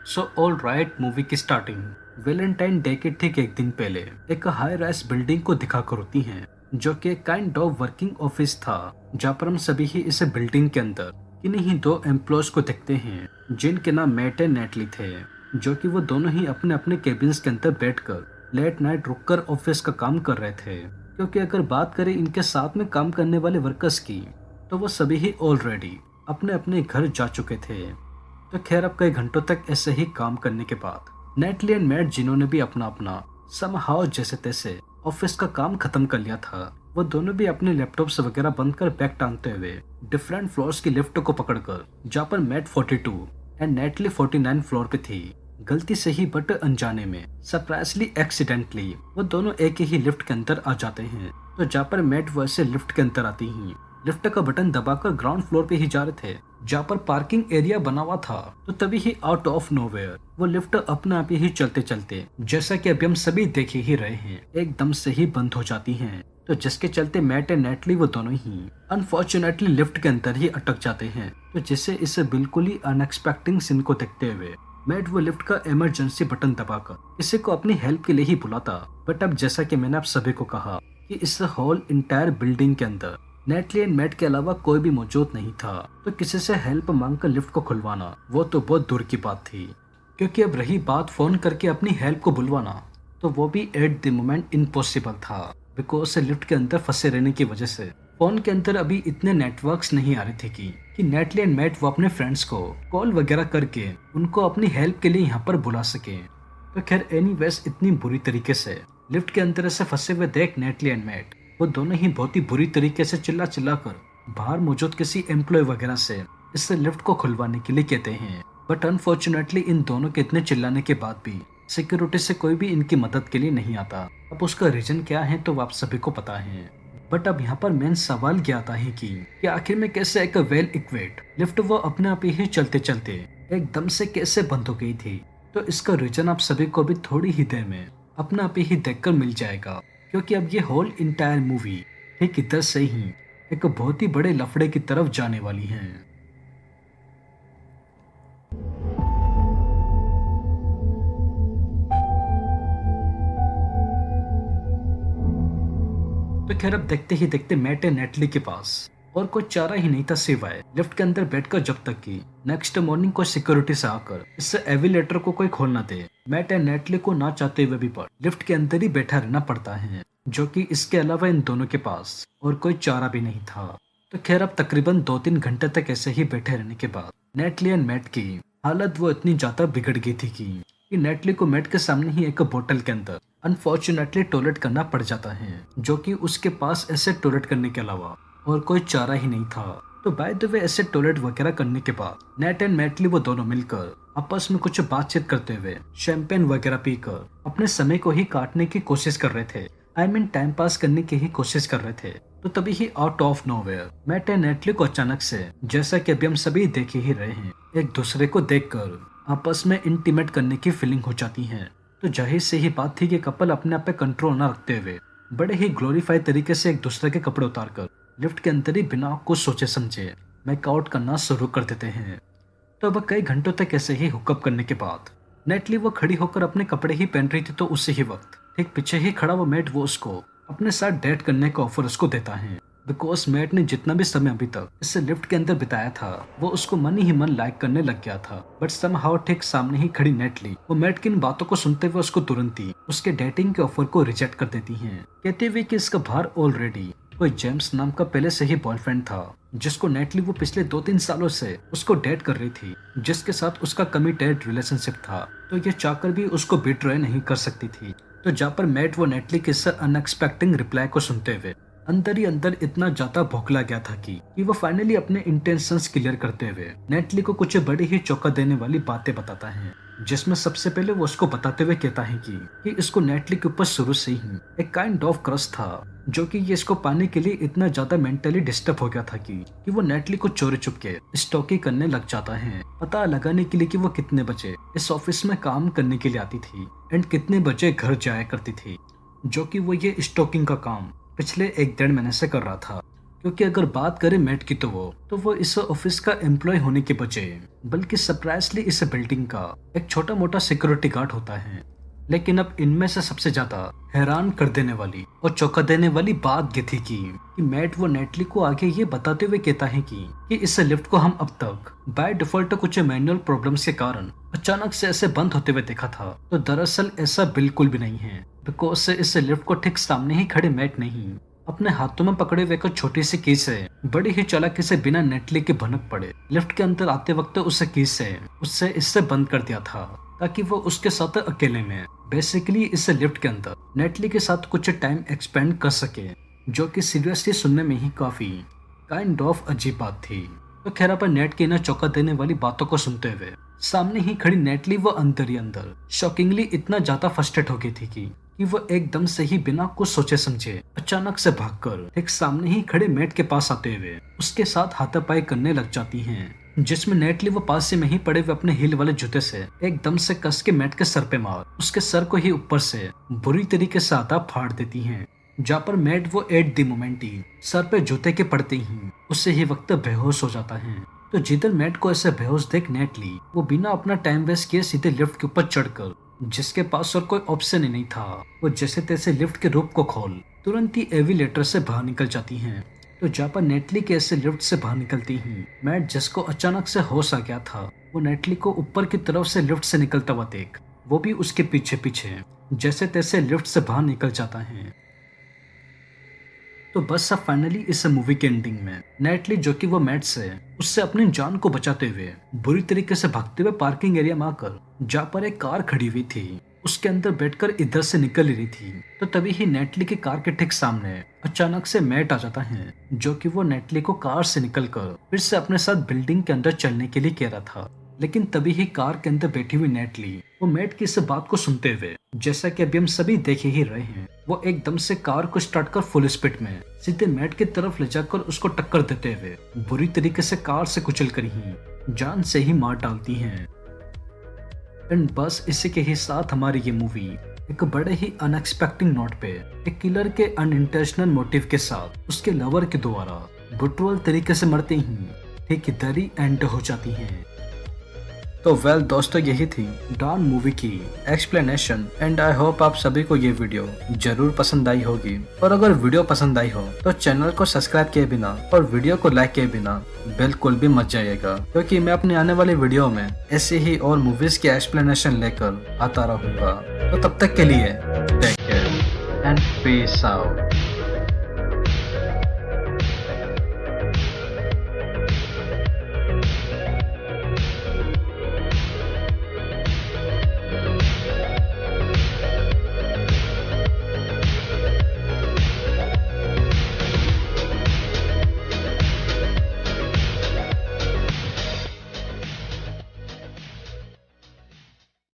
So all right, movie की starting Valentine day के ठीक एक दिन पहले एक हाई राइज बिल्डिंग को दिखाकर होती है, जो कि एक काइंड ऑफ वर्किंग ऑफिस था, जहाँ पर हम सभी ही इस बिल्डिंग के अंदर किन्हीं दो एम्प्लॉयज को देखते हैं, जिनके नाम मैट एंड नेटली थे, जो कि वो दोनों ही अपने अपने केबिन्स के अंदर बैठकर लेट नाइट रुककर ऑफिस का काम कर रहे थे। क्योंकि अगर बात करें इनके साथ में काम करने वाले वर्कर्स की, तो वो सभी ही ऑलरेडी अपने अपने घर जा चुके थे। तो खैर, अब कई घंटों तक ऐसे ही काम करने के बाद नेटली एंड मैट, जिन्होंने भी अपना अपना समहाउ जैसे तैसे ऑफिस का काम खत्म कर लिया था, वो दोनों भी अपने लैपटॉप्स वगैरह बंद कर बैग टांगते हुए डिफरेंट फ्लोर्स की लिफ्ट को पकड़कर, जहाँ पर मैट 42 एंड नेटली 49 फ्लोर पे थी, गलती से ही बट अनजाने में सरप्राइजली एक्सीडेंटली वो दोनों एक ही लिफ्ट के अंदर आ जाते हैं। तो जहाँ पर मैट वैसे लिफ्ट के अंदर आती ही लिफ्ट का बटन दबाकर ग्राउंड फ्लोर पे ही जा रहे थे, जहाँ पर पार्किंग एरिया बना हुआ था। तो तभी ही आउट ऑफ नोवेयर वो लिफ्ट अपने आप ही चलते चलते, जैसा कि अभी हम सभी देख ही रहे हैं, एकदम से ही बंद हो जाती हैं। तो जिसके चलते मैट एंड नेटली वो दोनों ही अनफॉर्चुनेटली लिफ्ट के अंदर ही अटक जाते हैं। तो जिससे इसे बिल्कुल ही अनएक्सपेक्टिंग सीन को देखते हुए मैट वो लिफ्ट का इमरजेंसी बटन दबाकर किसी को अपनी हेल्प के लिए ही बुलाता। बट अब जैसा कि मैंने आप सभी को कहा कि इस होल इंटायर बिल्डिंग के अंदर नेटली एंड मैट के अलावा कोई भी मौजूद नहीं था। तो किसी से हेल्प मांगकर लिफ्ट को खुलवाना वो तो बहुत दूर की बात थी, क्योंकि अब रही बात फोन करके अपनी हेल्प को बुलवाना, तो वो भी एट द मोमेंट इम्पॉसिबल था, बिकॉज लिफ्ट के अंदर फंसे रहने की वजह से फोन के अंदर अभी इतने नेटवर्क्स नहीं आ रहे थे कि नेटली एंड मैट वो अपने फ्रेंड्स को कॉल वगैरह करके उनको अपनी हेल्प के लिए यहाँ पर बुला सके। तो खैर एनीवेज, इतनी बुरी तरीके से लिफ्ट के अंदर ऐसे फंसे हुए देख नेटली एंड मैट वो दोनों ही बहुत ही बुरी तरीके से चिल्ला चिल्ला कर बाहर मौजूद किसी एम्प्लॉय वगैरह से इस लिफ्ट को खुलवाने के लिए कहते हैं। बट अनफॉर्चुनेटली इन दोनों के इतने चिल्लाने के बाद भी सिक्योरिटी से कोई भी इनकी मदद के लिए नहीं आता। अब उसका रीजन क्या है तो आप सभी को पता है। बट अब यहाँ पर मेन सवाल क्या आता है कि आखिर में कैसे एक वेल इक्विप्ड लिफ्ट वो अपने आप ही चलते चलते एकदम से कैसे बंद हो गई थी। तो इसका रीजन आप सभी को भी थोड़ी ही देर में अपना आप ही देखकर मिल जाएगा, क्योंकि अब ये होल इंटायर मूवी ठीक इधर से ही एक बहुत ही बड़े लफड़े की तरफ जाने वाली है। तो खैर, अब देखते ही देखते मैट एंड नेटली के पास और कोई चारा ही नहीं था सिवाय लिफ्ट के अंदर बैठकर जब तक कि नेक्स्ट मॉर्निंग को सिक्योरिटी से आकर इस एविलेटर को कोई खोल ना दे। मैट एंड नेटली को ना चाहते हुए भी पर लिफ्ट के अंदर ही बैठा रहना पड़ता है, जो कि इसके अलावा इन दोनों के पास और कोई चारा भी नहीं था। तो खैर, अब तकरीबन 2-3 घंटे तक ऐसे ही बैठे रहने के बाद नेटली एंड मैट की हालत वो इतनी ज्यादा बिगड़ गई थी कि नेटली को मैट के सामने ही एक बोतल के अंदर अनफॉर्चुनेटली टॉयलेट करना पड़ जाता है, जो कि उसके पास ऐसे टॉयलेट करने के अलावा और कोई चारा ही नहीं था। तो बाय द वे, ऐसे टॉयलेट वगैरह करने के बाद नेट एंड नेटली वो दोनों मिलकर आपस में कुछ बातचीत करते हुए शैंपेन वगैरह पीकर अपने समय को ही काटने की कोशिश कर रहे थे। आई मीन टाइम पास करने की ही कोशिश कर रहे थे। तो तभी ही out of nowhere Matt and Natalie को अचानक से, जैसा कि अभी हम सभी देख ही रहे हैं, एक दूसरे को देखकर आपस में इंटीमेट करने की फीलिंग हो जाती है। तो जाहिर से ही बात थी कि कपल अपने आप पे कंट्रोल न रखते हुए बड़े ही ग्लोरीफाइड तरीके से एक दूसरे के कपड़े उतारकर लिफ्ट के अंदर ही बिना कुछ सोचे समझे मेकआउट करना शुरू कर देते हैं। तो अब कई घंटों तक ऐसे ही हुकअप करने के बाद नेटली वो खड़ी होकर अपने कपड़े ही पहन रही थी, तो उसी ही वक्त ठीक पीछे ही खड़ा वो मैट वो उसको अपने साथ डेट करने का ऑफर उसको देता है। बिकॉज मैट ने जितना भी समय अभी तक इस लिफ्ट के अंदर बिताया था वो उसको मन ही मन लाइक करने लग गया था। बट समहाउ ठीक सामने ही खड़ी नेटली वो मैट की इन बातों को सुनते हुए उसको तुरंत ही उसके डेटिंग के ऑफर को रिजेक्ट कर देती है, कहते हुए कि इसका बाहर ऑलरेडी कोई जेम्स नाम का पहले से ही बॉयफ्रेंड था, जिसको नेटली वो पिछले 2-3 सालों से उसको डेट कर रही थी, जिसके साथ उसका कमिटेड रिलेशनशिप था। तो ये चाहकर भी उसको बिट्रे नहीं कर सकती थी। तो जहाँ पर मैट वो नेटली के इस अनएक्सपेक्टिंग रिप्लाई को सुनते हुए अंदर ही अंदर इतना ज्यादा भौंकला गया था कि वो फाइनली अपने इंटेंशंस क्लियर करते हुए नेटली को कुछ बड़ी ही चौंका देने वाली बातें बताता है, जिसमें सबसे पहले वो उसको बताते हुए कहता है कि इसको नेटली के ऊपर शुरू से ही एक काइंड ऑफ क्रश था, जो कि ये इसको पाने के लिए इतना ज्यादा मेंटली डिस्टर्ब हो गया था कि वो नेटली को चोरी चुपके स्टॉकी करने लग जाता है, पता लगाने के लिए कि वो कितने बजे इस ऑफिस में काम करने के लिए आती थी एंड कितने बजे घर जाया करती थी, जो कि वो ये स्टॉकिंग का काम पिछले 1-1.5 महीने से कर रहा था। क्योंकि अगर बात करें मैट की तो वो इस ऑफिस का एम्प्लॉय होने के बजाय बल्कि सरप्राइजली इस बिल्डिंग का एक छोटा मोटा सिक्योरिटी गार्ड होता है। लेकिन अब इनमें से सबसे ज्यादा हैरान कर देने वाली और चौंका देने वाली बात ये थी कि मैट वो नेटली को आगे ये बताते हुए कहता है कि इस लिफ्ट को हम अब तक बाय डिफॉल्ट कुछ मैनुअल प्रॉब्लम्स के कारण अचानक से ऐसे बंद होते हुए देखा था। तो दरअसल ऐसा बिल्कुल भी नहीं है, बिकॉज इस लिफ्ट को ठीक सामने ही खड़े मैट नहीं अपने हाथों में पकड़े हुए एक छोटी सी की से बड़ी ही चालाकी से बिना नेटली के भनक पड़े लिफ्ट के अंदर आते वक्त उस की से उससे इससे बंद कर दिया था, ताकि वो उसके साथ अकेले में बेसिकली इस लिफ्ट के अंदर नेटली के साथ कुछ टाइम एक्सपेंड कर सके, जो कि सीरियसली सुनने में ही काफी काइंड ऑफ अजीब बात थी। तो खैर अपन नेट की इन चौंका देने वाली बातों को सुनते हुए सामने ही खड़ी नेटली वो अंदर ही अंदर शॉकिंगली इतना ज्यादा फ्रस्ट्रेट हो गई थी कि वो एकदम से ही बिना कुछ सोचे समझे अचानक से भागकर एक सामने ही खड़े मैट के पास आते हुए उसके साथ हाथापाई करने लग जाती हैं, जिसमें नेटली वो पास से में ही पड़े हुए अपने हील वाले जूते से एकदम से कस के मैट के सर पे मार उसके सर को ही ऊपर से बुरी तरीके से आधा फाड़ देती हैं, जहाँ पर मैट वो at the moment he sir पे जूते के पड़ते ही उससे ही वक्त बेहोश हो जाता है। तो जिधर मैट को ऐसे बेहोश देख नेटली वो बिना अपना टाइम वेस्ट किए सीधे लिफ्ट के ऊपर चढ़कर, जिसके पास और कोई ऑप्शन ही नहीं था, वो जैसे तैसे लिफ्ट के रूप को खोल तुरंत ही एविलेटर से बाहर निकल जाती हैं। तो जहाँ पर नेटली के ऐसे लिफ्ट से बाहर निकलती ही मैट जिसको अचानक से होश आ गया था वो नेटली को ऊपर की तरफ से लिफ्ट से निकलता हुआ देख वो भी उसके पीछे पीछे जैसे तैसे लिफ्ट से बाहर निकल जाता है। तो बस अब फाइनली इस मूवी के एंडिंग में नेटली जो कि वो मैट से उससे अपनी जान को बचाते हुए बुरी तरीके से भागते हुए पार्किंग एरिया में आकर जहाँ पर एक कार खड़ी हुई थी उसके अंदर बैठकर इधर से निकल रही थी। तो तभी ही नेटली की कार के ठीक सामने अचानक से मैट आ जाता है, जो कि वो नेटली को कार से निकलकर फिर से अपने साथ बिल्डिंग के अंदर चलने के लिए कह रहा था। लेकिन तभी ही कार के अंदर बैठी हुई नेटली वो मैट की इस बात को सुनते हुए, जैसा कि अभी हम सभी देखे ही रहे हैं, वो एकदम से कार को स्टार्ट कर फुल स्पीड में सीधे मैट की तरफ ले जाकर उसको टक्कर देते हुए बुरी तरीके से कार से कुचल कर ही जान से ही मार डालती हैं। एंड बस इसी के ही साथ हमारी ये मूवी एक बड़े ही अनएक्सपेक्टेड नोट पे एक किलर के अनइंटेंशनल मोटिव के साथ उसके लवर के द्वारा ब्रूटल तरीके से मरते ही ठीक इधर ही एंड हो जाती हैं। तो वेल दोस्तों, यही थी डॉन मूवी की एक्सप्लेनेशन एंड आई होप आप सभी को ये वीडियो जरूर पसंद आई होगी। और अगर वीडियो पसंद आई हो तो चैनल को सब्सक्राइब किए बिना और वीडियो को लाइक किए बिना बिल्कुल भी मत जाइएगा, क्योंकि मैं अपने आने वाले वीडियो में ऐसे ही और मूवीज की एक्सप्लेनेशन लेकर आता रहूंगा। तो तब तक के लिए take care and peace out.